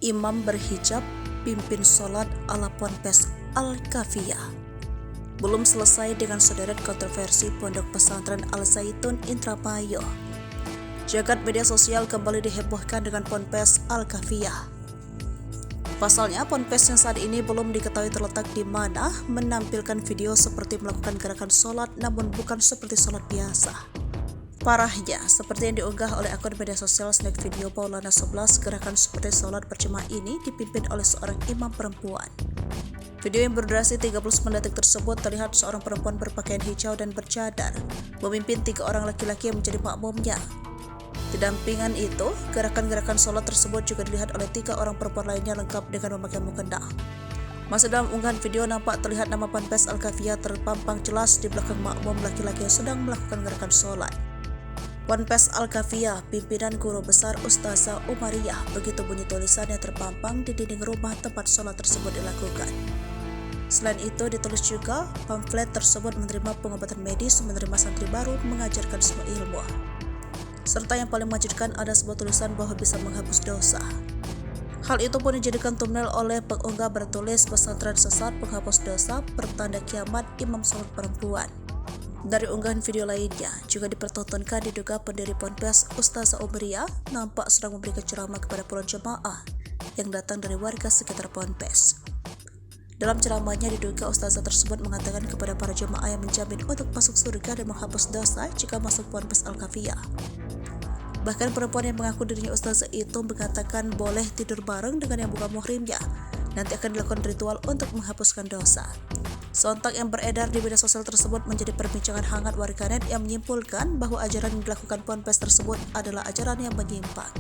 Imam berhijab pimpin sholat ala Ponpes Al-Kafiyah. Belum selesai dengan sederet kontroversi Pondok Pesantren Al-Zaitun Indramayu. Jagat media sosial kembali dihebohkan dengan Ponpes Al-Kafiyah. Pasalnya, ponpes yang saat ini belum diketahui terletak di mana menampilkan video seperti melakukan gerakan sholat namun bukan seperti sholat biasa. Parahnya, seperti yang diunggah oleh akun media sosial Snack Video Paulana 11, gerakan seperti sholat berjemaah ini dipimpin oleh seorang imam perempuan. Video yang berdurasi 39 detik tersebut terlihat seorang perempuan berpakaian hijau dan bercadar memimpin 3 orang laki-laki yang menjadi makmumnya. Didampingan itu, gerakan-gerakan sholat tersebut juga dilihat oleh 3 orang perempuan lainnya lengkap dengan memakai mukena. Masih dalam unggahan video nampak terlihat nama Ponpes Al-Kafiyah terpampang jelas di belakang makmum laki-laki yang sedang melakukan gerakan sholat. Ponpes Al-Kafiyah, pimpinan guru besar Ustazah Umariyah, begitu bunyi tulisan yang terpampang di dinding rumah tempat sholat tersebut dilakukan. Selain itu, ditulis juga pamflet tersebut menerima pengobatan medis, menerima santri baru, mengajarkan semua ilmu. Serta yang paling mengejutkan ada sebuah tulisan bahwa bisa menghapus dosa. Hal itu pun dijadikan thumbnail oleh pengunggah bertulis pesantren sesat penghapus dosa pertanda kiamat imam sholat perempuan. Dari unggahan video lainnya juga dipertontonkan diduga pendiri Ponpes Ustazah Umariyah nampak sedang memberikan ceramah kepada puluhan jemaah yang datang dari warga sekitar Ponpes. Dalam ceramahnya diduga ustazah tersebut mengatakan kepada para jemaah yang menjamin untuk masuk surga dan menghapus dosa jika masuk Ponpes Al-Kafiyah. Bahkan perempuan yang mengaku dirinya ustazah itu mengatakan boleh tidur bareng dengan yang bukan muhrimnya. Nanti akan dilakukan ritual untuk menghapuskan dosa. Sontak yang beredar di media sosial tersebut menjadi perbincangan hangat warganet yang menyimpulkan bahwa ajaran yang dilakukan ponpes tersebut adalah ajaran yang menyimpang.